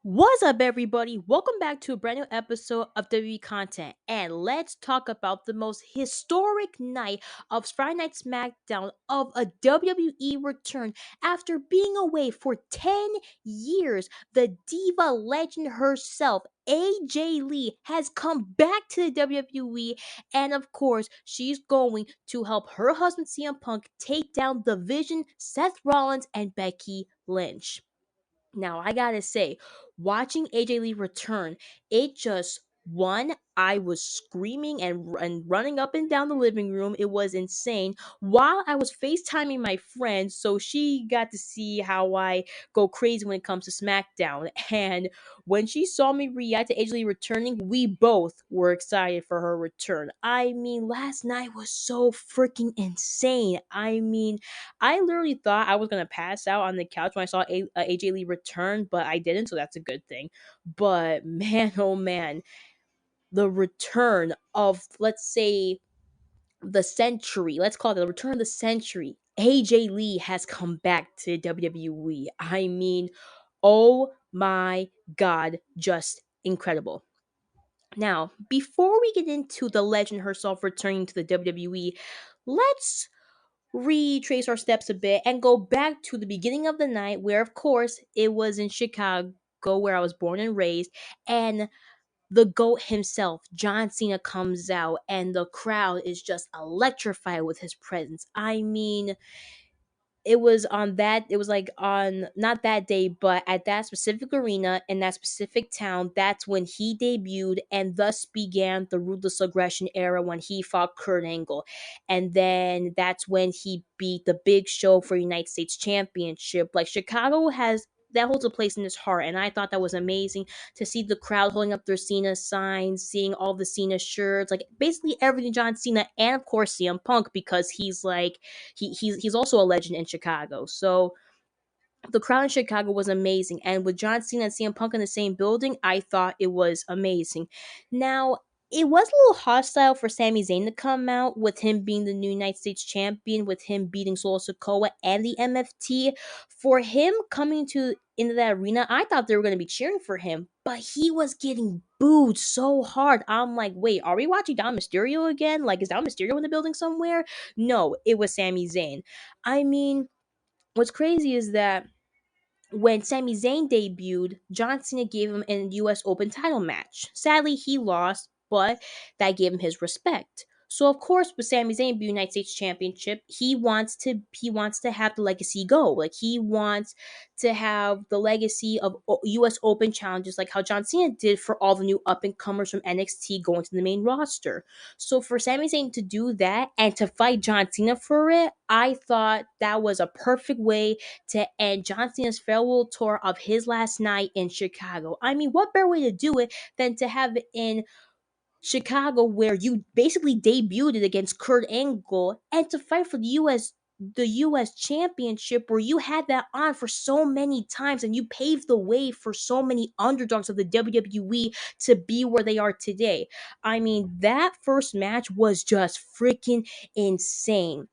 What's up, everybody? Welcome back to a brand new episode of WWE Content. And let's talk about the most historic night of Friday Night SmackDown of a WWE return after being away for 10 years. The Diva legend herself, AJ Lee, has come back to the WWE. And of course, she's going to help her husband CM Punk take down the Vision, Seth Rollins, and Becky Lynch. Now, I gotta say, watching AJ Lee return, it just one, I was screaming and running up and down the living room. It was insane. While I was FaceTiming my friend, so she got to see how I go crazy when it comes to SmackDown. And when she saw me react to AJ Lee returning, we both were excited for her return. I mean, last night was so freaking insane. I literally thought I was gonna pass out on the couch when I saw AJ Lee return, but I didn't, so that's a good thing. But man, oh man, the return of, let's say, the century. Let's call it the return of the century. AJ Lee has come back to WWE. I mean, oh my god, just incredible. Now, before we get into the legend herself returning to the WWE, let's retrace our steps a bit and go back to the beginning of the night where, of course, it was in Chicago where I was born and raised, and the GOAT himself, John Cena, comes out and the crowd is just electrified with his presence. I mean, it was like on not that day, but at that specific arena in that specific town, that's when he debuted, and thus began the ruthless aggression era when he fought Kurt Angle. And then that's when he beat the Big Show for United States Championship. Like, Chicago has that holds a place in his heart, and I thought that was amazing to see the crowd holding up their Cena signs, seeing all the Cena shirts, like basically everything John Cena, and of course CM Punk, because he's like he's also a legend in Chicago. So the crowd in Chicago was amazing, and with John Cena and CM Punk in the same building, I thought it was amazing. Now, it was a little hostile for Sami Zayn to come out with him being the new United States champion, with him beating Solo Sikoa and the MFT. For him coming to into that arena, I thought they were going to be cheering for him, but he was getting booed so hard. I'm like, wait, are we watching Dom Mysterio again? Like, is Dom Mysterio in the building somewhere? No, it was Sami Zayn. I mean, what's crazy is that when Sami Zayn debuted, John Cena gave him an US Open title match. Sadly, he lost, but that gave him his respect. So of course, with Sami Zayn being United States Championship, he wants to have the legacy go. Like, he wants to have the legacy of US Open challenges, like how John Cena did for all the new up and comers from NXT going to the main roster. So for Sami Zayn to do that and to fight John Cena for it, I thought that was a perfect way to end John Cena's farewell tour of his last night in Chicago. I mean, what better way to do it than to have it in Chicago, where you basically debuted against Kurt Angle, and to fight for the US championship, where you had that on for so many times and you paved the way for so many underdogs of the WWE to be where they are today. I mean, that first match was just freaking insane.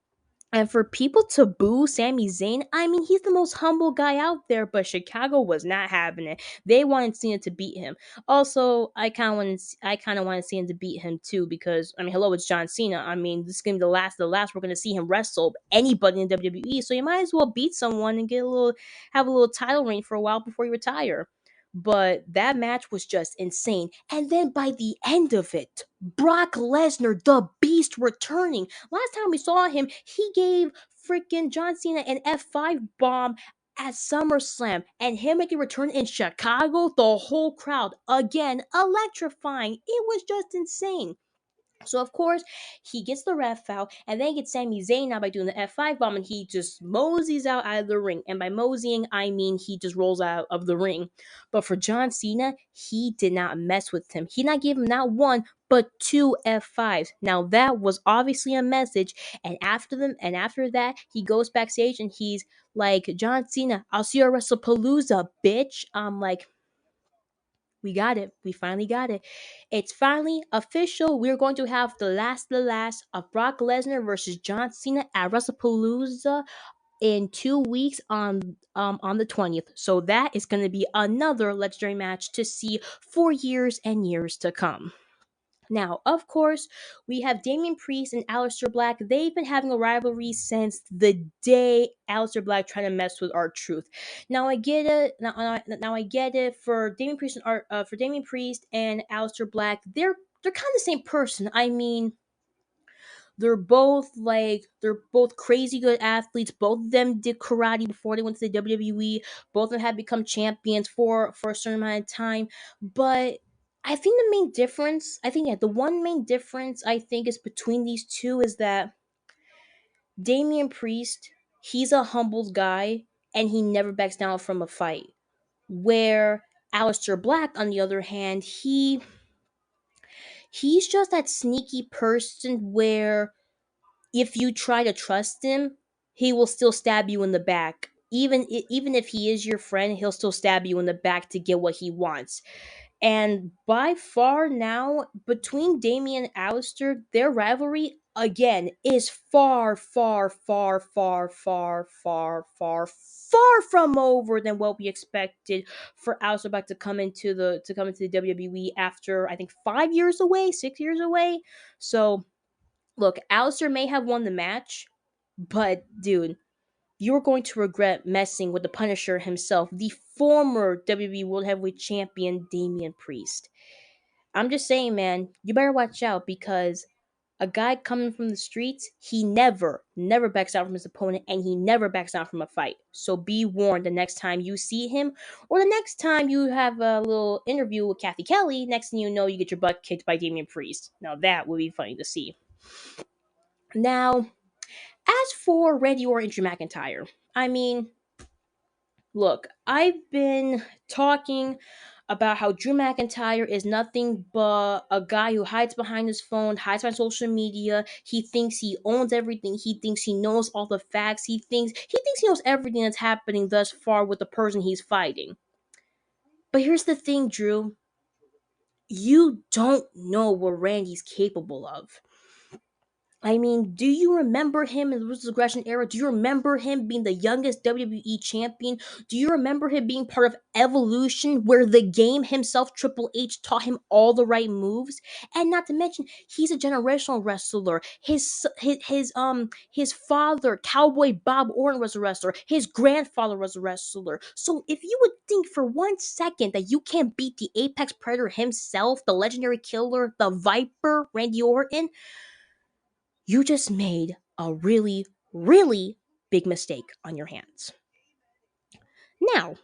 And for people to boo Sami Zayn, I mean, he's the most humble guy out there, but Chicago was not having it. They wanted Cena to beat him. Also, I kind of wanted Cena to beat him too, because I mean, hello, it's John Cena. I mean, this is gonna be the last we're gonna see him wrestle anybody in WWE. So you might as well beat someone and have a little title reign for a while before you retire. But that match was just insane. And then by the end of it, Brock Lesnar, the Beast, returning. Last time we saw him, he gave freaking John Cena an F5 bomb at SummerSlam, and him making a return in Chicago, the whole crowd again electrifying. It was just insane. So of course he gets the ref out, and then gets Sami Zayn now by doing the F5 bomb, and he just moseys out of the ring. And by moseying, I mean he just rolls out of the ring. But for John Cena, he did not mess with him. He not gave him not one but two F5s. Now that was obviously a message. And after that, he goes backstage and he's like, John Cena, I'll see you at WrestlePalooza, bitch. I'm like, we got it. We finally got it. It's finally official. We're going to have the last of Brock Lesnar versus John Cena at WrestlePalooza. in 2 weeks on the 20th. So that is going to be another legendary match to see for years and years to come. Now, of course, we have Damian Priest and Aleister Black. They've been having a rivalry since the day Aleister Black tried to mess with R-Truth. Now I get it. Now I get it for Damian Priest and for Damian Priest and Aleister Black. They're kind of the same person. I mean, they're both crazy good athletes. Both of them did karate before they went to the WWE. Both of them have become champions for a certain amount of time. But I think the main difference, I think yeah, the one main difference I think is between these two is that Damian Priest, he's a humbled guy and he never backs down from a fight. Where Aleister Black, on the other hand, he's just that sneaky person where if you try to trust him, he will still stab you in the back. Even if he is your friend, he'll still stab you in the back to get what he wants. And by far now, between Damien and Alistair, their rivalry again is far, far, far, far, far, far, far, far from over than what we expected for Alistair Black to come into the WWE after I think 5 years away, 6 years away. So look, Alistair may have won the match, but dude, you're going to regret messing with the Punisher himself, the former WWE World Heavyweight Champion Damian Priest. I'm just saying, man, you better watch out because a guy coming from the streets, he never backs down from his opponent and he never backs down from a fight. So be warned the next time you see him or the next time you have a little interview with Kathy Kelly, next thing you know, you get your butt kicked by Damian Priest. Now that would be funny to see. Now, as for Randy Orton and Drew McIntyre, I mean, look, I've been talking about how Drew McIntyre is nothing but a guy who hides behind his phone, hides behind social media. He thinks he owns everything. He thinks he knows all the facts. He thinks he knows everything that's happening thus far with the person he's fighting. But here's the thing, Drew. You don't know what Randy's capable of. I mean, do you remember him in the Ruthless Aggression era? Do you remember him being the youngest WWE champion? Do you remember him being part of Evolution, where the game himself, Triple H, taught him all the right moves? And not to mention, he's a generational wrestler. His father, Cowboy Bob Orton, was a wrestler. His grandfather was a wrestler. So if you would think for 1 second that you can't beat the Apex Predator himself, the legendary killer, the Viper, Randy Orton, you just made a really, really big mistake on your hands. Now,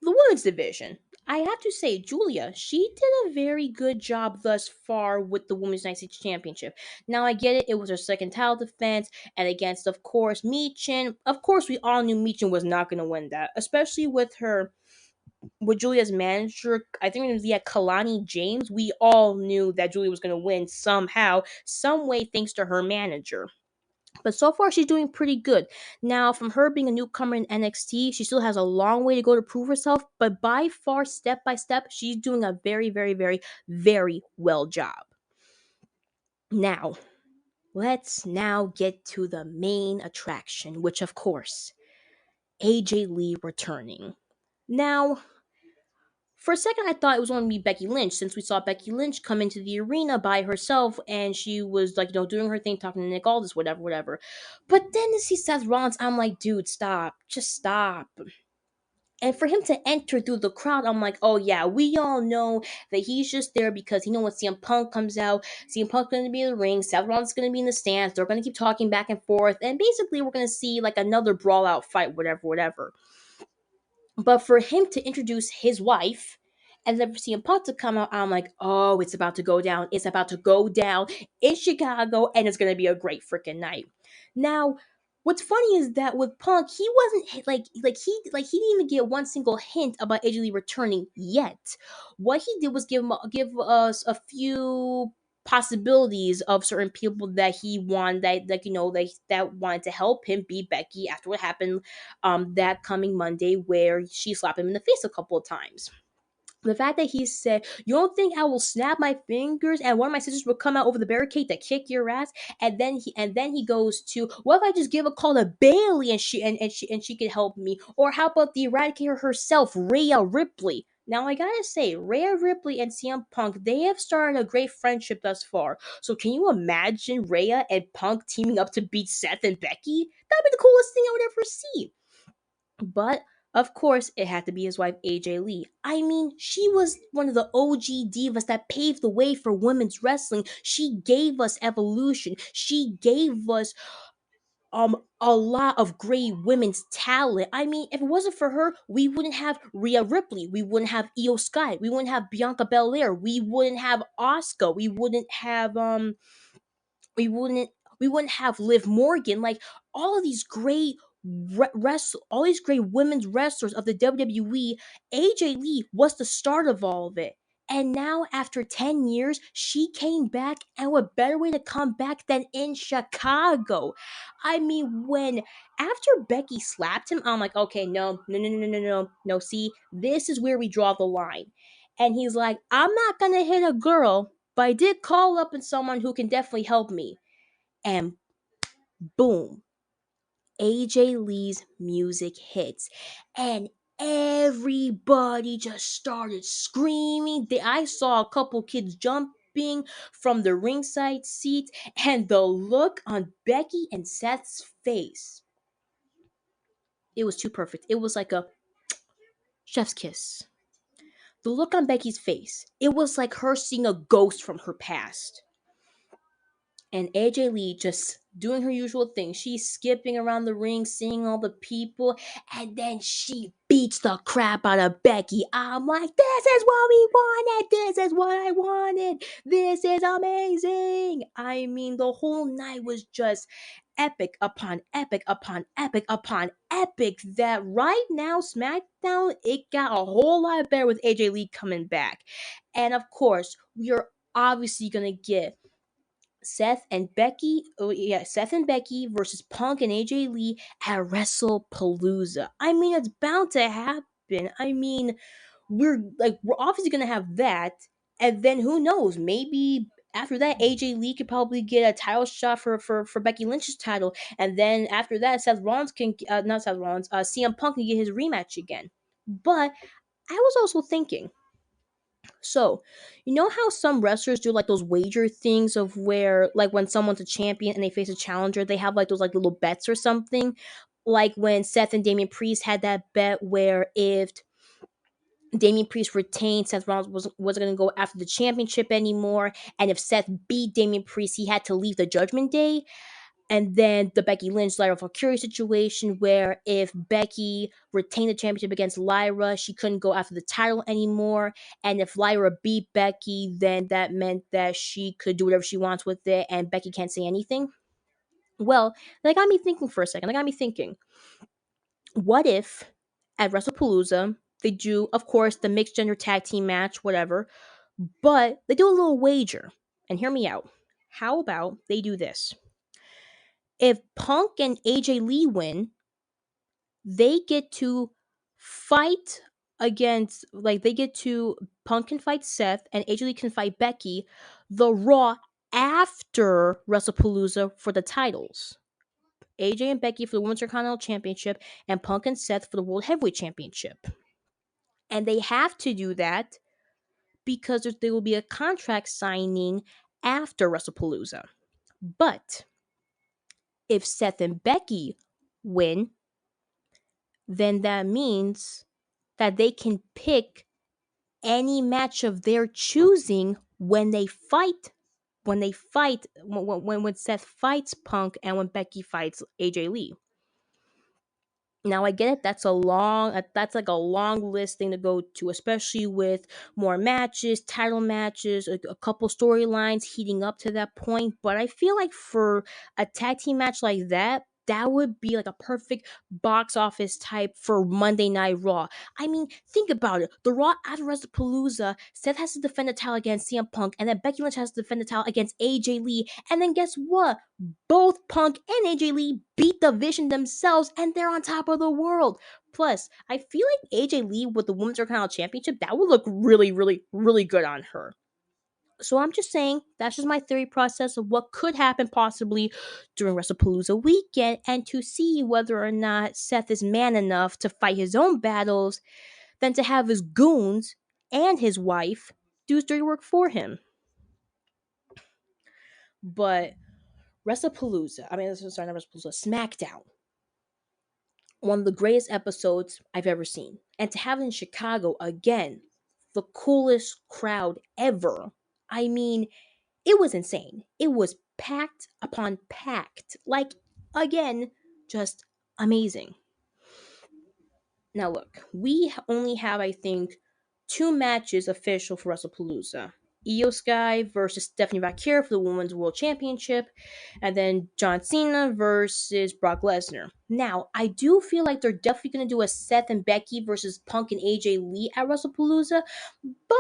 the women's division. I have to say, Julia, she did a very good job thus far with the Women's United States Championship. Now, I get it, it was her second title defense, and against, of course, Michin. Of course, we all knew Michin was not going to win that, especially with Julia's manager. I think it was Kalani James. We all knew that Julia was going to win somehow, some way, thanks to her manager. But so far, she's doing pretty good. Now, from her being a newcomer in NXT, she still has a long way to go to prove herself. But by far, step by step, she's doing a very, very, very, very well job. Now, let's now get to the main attraction, which, of course, AJ Lee returning. Now, for a second, I thought it was going to be Becky Lynch, since we saw Becky Lynch come into the arena by herself, and she was like, doing her thing, talking to Nick Aldis, whatever, whatever. But then to see Seth Rollins, I'm like, dude, stop, just stop. And for him to enter through the crowd, I'm like, oh yeah, we all know that he's just there because he knows when CM Punk comes out, CM Punk's going to be in the ring, Seth Rollins is going to be in the stands, they're going to keep talking back and forth, and basically we're going to see like another brawl out fight, whatever, whatever. But for him to introduce his wife and then for CM Punk to come out, I'm like, oh, it's about to go down. It's about to go down in Chicago, and it's going to be a great freaking night. Now, what's funny is that with Punk, he wasn't he didn't even get one single hint about AJ Lee returning yet. What he did was give us a few possibilities of certain people that he wanted that wanted to help him beat Becky after what happened that coming Monday where she slapped him in the face a couple of times. The fact that he said, "You don't think I will snap my fingers and one of my sisters will come out over the barricade to kick your ass?" And then he goes to, "What if I just give a call to Bailey and she could help me? Or how about the Eradicator herself, Rhea Ripley?" Now I gotta say, Rhea Ripley and CM Punk, they have started a great friendship thus far. So can you imagine Rhea and Punk teaming up to beat Seth and Becky? That'd be the coolest thing I would ever see. But of course, it had to be his wife AJ Lee. I mean, she was one of the OG divas that paved the way for women's wrestling. She gave us evolution. She gave us a lot of great women's talent. I mean, if it wasn't for her, we wouldn't have Rhea Ripley, we wouldn't have Io Sky, we wouldn't have Bianca Belair, we wouldn't have Asuka, we wouldn't we wouldn't have Liv Morgan. Like all of these great all these great women's wrestlers of the WWE, AJ Lee was the start of all of it. And now, after 10 years, she came back, and what better way to come back than in Chicago? I mean, after Becky slapped him, I'm like, okay, no, no, no, no, no, no, no, no. See, this is where we draw the line. And he's like, I'm not gonna hit a girl, but I did call up on someone who can definitely help me. And boom, AJ Lee's music hits. And everybody just started screaming. I saw a couple kids jumping from the ringside seats, and the look on Becky and Seth's face. It was too perfect. It was like a chef's kiss. The look on Becky's face, it was like her seeing a ghost from her past. And AJ Lee just doing her usual thing. She's skipping around the ring, seeing all the people, and then she beats the crap out of Becky. I'm like, this is what we wanted. This is what I wanted. This is amazing. I mean, the whole night was just epic upon epic upon epic upon epic. That right now, SmackDown, it got a whole lot better with AJ Lee coming back. And of course, we are obviously going to get Seth and Becky versus Punk and AJ Lee at WrestlePalooza. I mean, it's bound to happen. I mean, we're obviously gonna have that, and then who knows? Maybe after that, AJ Lee could probably get a title shot for Becky Lynch's title, and then after that, Seth Rollins can not Seth Rollins, CM Punk can get his rematch again. But I was also thinking, so, you know how some wrestlers do like those wager things of where, like, when someone's a champion and they face a challenger, they have like those like little bets or something? Like when Seth and Damian Priest had that bet where if Damian Priest retained, Seth Rollins wasn't going to go after the championship anymore. And if Seth beat Damian Priest, he had to leave the Judgment Day. And then the Becky Lynch Lyra Valkyrie situation, where if Becky retained the championship against Lyra, she couldn't go after the title anymore. And if Lyra beat Becky, then that meant that she could do whatever she wants with it, and Becky can't say anything. Well, that got me thinking for a second. That got me thinking, what if at WrestlePalooza they do, of course, the mixed gender tag team match, whatever, but they do a little wager. And hear me out. How about they do this? If Punk and AJ Lee win, they get to fight they get to, Punk can fight Seth and AJ Lee can fight Becky, the Raw after WrestlePalooza for the titles. AJ and Becky for the Women's Intercontinental Championship, and Punk and Seth for the World Heavyweight Championship. And they have to do that because there will be a contract signing after WrestlePalooza. But if Seth and Becky win, then that means that they can pick any match of their choosing when they fight. When Seth fights Punk and when Becky fights AJ Lee. Now I get it. That's like a long list thing to go to, especially with more matches, title matches, a couple storylines heating up to that point. But I feel like for a tag team match like that, that would be like a perfect box office type for Monday Night Raw. I mean, think about it. The Raw after WrestlePalooza, Seth has to defend the title against CM Punk, and then Becky Lynch has to defend the title against AJ Lee. And then guess what? Both Punk and AJ Lee beat the Vision themselves, and they're on top of the world. Plus, I feel like AJ Lee with the Women's Intercontinental Championship, that would look really, really, really good on her. So I'm just saying, that's just my theory process of what could happen possibly during WrestlePalooza weekend, and to see whether or not Seth is man enough to fight his own battles than to have his goons and his wife do his dirty work for him. But WrestlePalooza, sorry, not WrestlePalooza, SmackDown, one of the greatest episodes I've ever seen. And to have it in Chicago again, the coolest crowd ever. I mean, it was insane. It was packed upon packed. Like, again, just amazing. Now, look, we only have, I think, two matches official for WrestlePalooza. Io Sky versus Stephanie Vaquer for the Women's World Championship, and then John Cena versus Brock Lesnar. Now, I do feel like they're definitely going to do a Seth and Becky versus Punk and AJ Lee at WrestlePalooza, but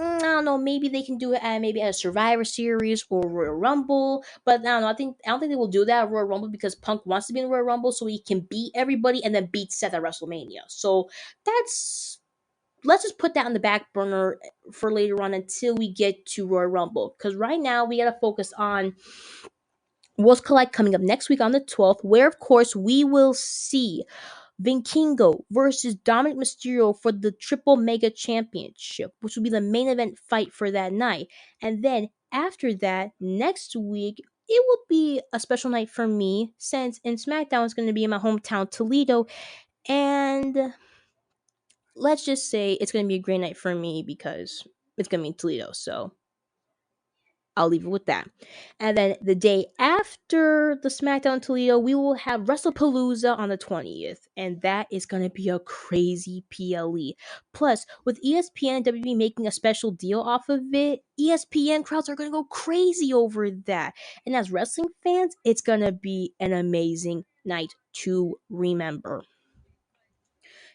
I don't know. Maybe they can do it at maybe at a Survivor Series or Royal Rumble. But I don't know. I don't think they will do that at Royal Rumble because Punk wants to be in the Royal Rumble so he can beat everybody and then beat Seth at WrestleMania. So that's let's just put that on the back burner for later on until we get to Royal Rumble. Because right now we gotta focus on Worlds Collide coming up next week on the 12th, where of course we will see Vinkingo versus Dominic Mysterio for the Triple Mega Championship, which will be the main event fight for that night. And then after that, next week, it will be a special night for me since in SmackDown is going to be in my hometown, Toledo. And let's just say it's going to be a great night for me because it's going to be in Toledo. So I'll leave it with that. And then the day after the SmackDown Toledo, we will have WrestlePalooza on the 20th. And that is going to be a crazy PLE. Plus, with ESPN and WWE making a special deal off of it, ESPN crowds are going to go crazy over that. And as wrestling fans, it's going to be an amazing night to remember.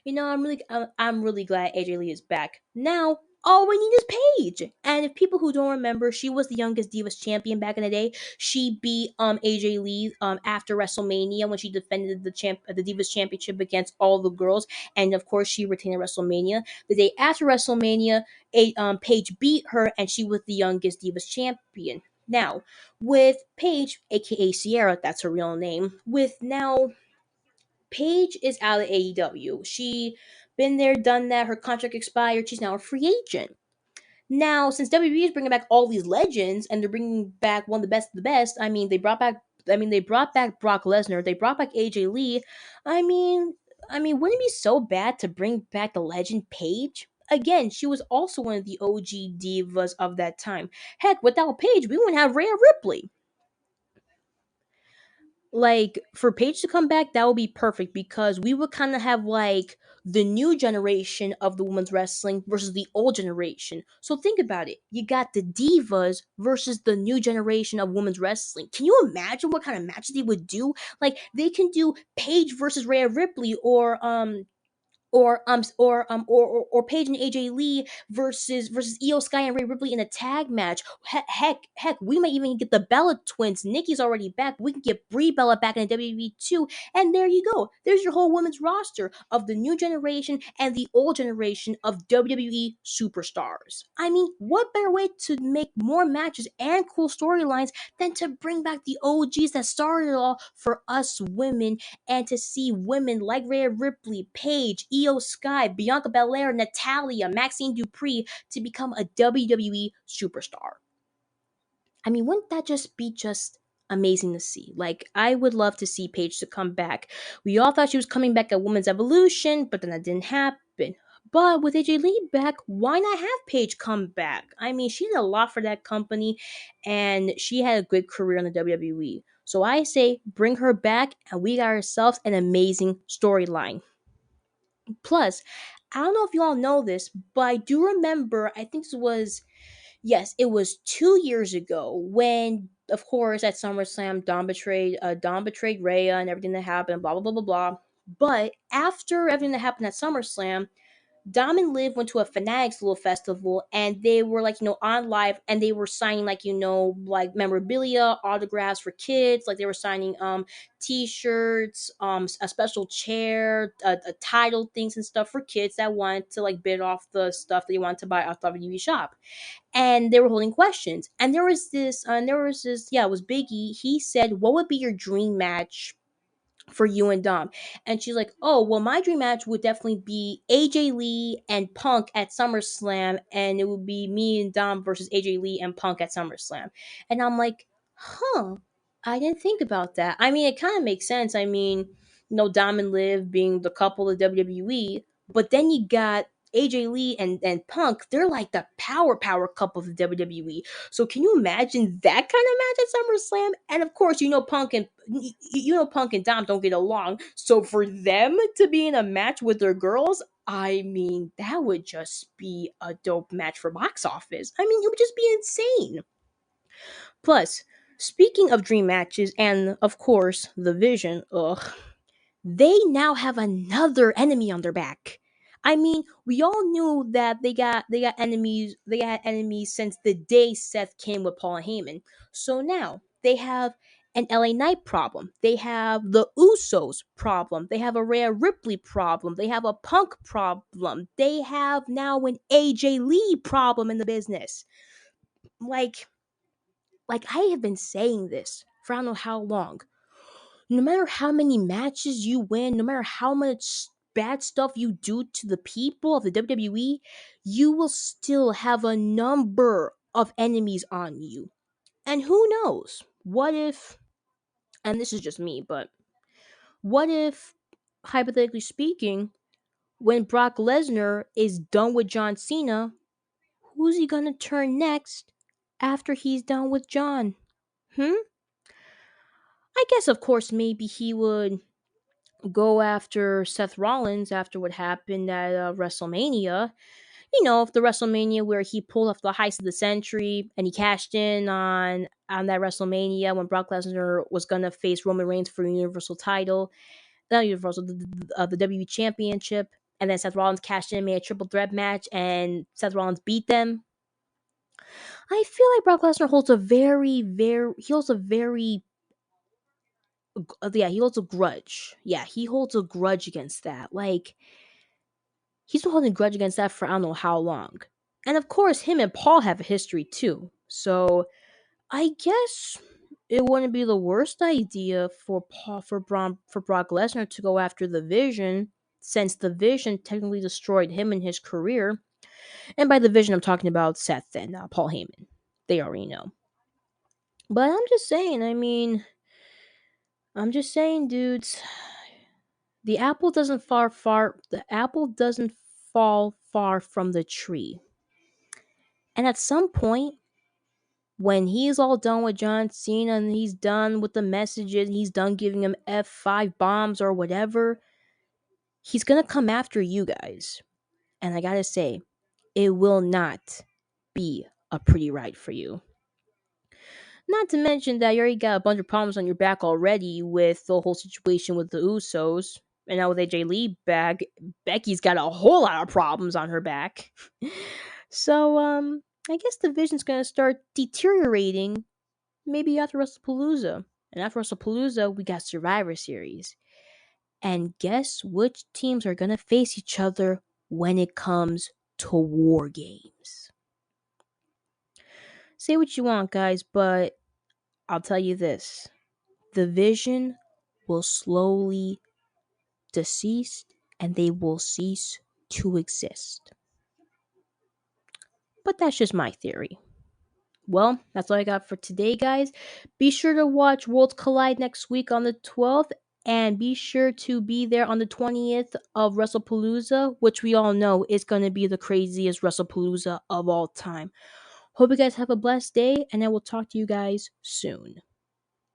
I'm really glad AJ Lee is back. Now all we need is Paige. And if people who don't remember, she was the youngest Divas champion back in the day. She beat AJ Lee after WrestleMania when she defended the Divas championship against all the girls, and of course she retained at WrestleMania. The day after WrestleMania, Paige beat her, and she was the youngest Divas champion. Now, with Paige, aka Sierra, that's her real name, with now Paige is out of AEW. She been there, done that. Her contract expired. She's now a free agent. Now, since WWE is bringing back all these legends and they're bringing back one of the best of the best, they brought back Brock Lesnar. They brought back AJ Lee. I mean, wouldn't it be so bad to bring back the legend Paige? Again, she was also one of the OG divas of that time. Heck, without Paige, we wouldn't have Rhea Ripley. Like, for Paige to come back, that would be perfect because we would kind of have like the new generation of the women's wrestling versus the old generation. So think about it. You got the divas versus the new generation of women's wrestling. Can you imagine what kind of matches they would do? Like, they can do Paige versus Rhea Ripley, or Paige and AJ Lee versus Io Sky and Ray Ripley in a tag match. Heck, we might even get the Bella twins. Nikki's already back. We can get Brie Bella back in the WWE too. And there you go. There's your whole women's roster of the new generation and the old generation of WWE superstars. I mean, what better way to make more matches and cool storylines than to bring back the OGs that started it all for us women, and to see women like Rhea Ripley, Paige, Io Sky, Bianca Belair, Natalia, Maxine Dupree to become a WWE superstar. I mean, wouldn't that just be just amazing to see? Like, I would love to see Paige to come back. We all thought she was coming back at Women's Evolution, but then that didn't happen. But with AJ Lee back, why not have Paige come back? I mean, she did a lot for that company, and she had a good career in the WWE. So I say bring her back, and we got ourselves an amazing storyline. Plus, I don't know if you all know this, but I do remember, I think this was, yes, it was 2 years ago when, of course, at SummerSlam, Dom betrayed Rhea and everything that happened, blah, blah, blah, blah, blah. But after everything that happened at SummerSlam, Dom and Liv went to a Fanatics little festival, and they were like, on live, and they were signing like, like memorabilia, autographs for kids. Like they were signing t-shirts, a special chair, a title things and stuff for kids that wanted to like bid off the stuff that you wanted to buy off the WWE shop. And they were holding questions. And there was this, yeah, it was Biggie. He said, "What would be your dream match for you and Dom?" And she's like, "Oh, well, my dream match would definitely be AJ Lee and Punk at SummerSlam, and it would be me and Dom versus AJ Lee and Punk at SummerSlam." And I'm like, huh, I didn't think about that. I mean, it kind of makes sense. I mean, Dom and Liv being the couple of WWE, but then you got AJ Lee and Punk. They're like the power couple of the WWE. So can you imagine that kind of match at SummerSlam? And of course, Punk and Dom don't get along. So for them to be in a match with their girls, I mean, that would just be a dope match for box office. I mean, it would just be insane. Plus, speaking of dream matches, and of course, the Vision, ugh, they now have another enemy on their back. I mean, we all knew that they got enemies since the day Seth came with Paul Heyman. So now they have an LA Knight problem. They have the Usos problem. They have a Rhea Ripley problem. They have a Punk problem. They have now an AJ Lee problem in the business. Like like I have been saying this for I don't know how long. No matter how many matches you win, no matter how much bad stuff you do to the people of the WWE, you will still have a number of enemies on you. And who knows? What if, and this is just me, but what if, hypothetically speaking, when Brock Lesnar is done with John Cena, who's he gonna turn next after he's done with John? Hmm? I guess, of course, maybe he would go after Seth Rollins after what happened at WrestleMania. The WrestleMania where he pulled off the heist of the century and he cashed in on that WrestleMania when Brock Lesnar was gonna face Roman Reigns for the Universal title, not Universal, the WWE Championship, and then Seth Rollins cashed in, made a triple threat match, and Seth Rollins beat them. I feel like Brock Lesnar holds a very yeah, he holds a grudge. Yeah, he holds a grudge against that. Like, he's been holding a grudge against that for I don't know how long. And of course, him and Paul have a history too. So I guess it wouldn't be the worst idea for Brock Lesnar to go after the Vision, since the Vision technically destroyed him in his career. And by the Vision, I'm talking about Seth and Paul Heyman. They already know. But I'm just saying, dudes. The apple doesn't fall far from the tree. And at some point, when he's all done with John Cena and he's done with the messages, he's done giving him F5 bombs or whatever, he's gonna come after you guys. And I gotta say, it will not be a pretty ride for you. Not to mention that you already got a bunch of problems on your back already with the whole situation with the Usos. And now with AJ Lee back, Becky's got a whole lot of problems on her back. So, I guess the Vision's gonna start deteriorating maybe after WrestlePalooza. And after WrestlePalooza, we got Survivor Series. And guess which teams are gonna face each other when it comes to War Games? Say what you want, guys, but I'll tell you this. The Vision will slowly decease and they will cease to exist. But that's just my theory. Well, that's all I got for today, guys. Be sure to watch Worlds Collide next week on the 12th, and be sure to be there on the 20th of WrestlePalooza, which we all know is going to be the craziest WrestlePalooza of all time. Hope you guys have a blessed day, and I will talk to you guys soon.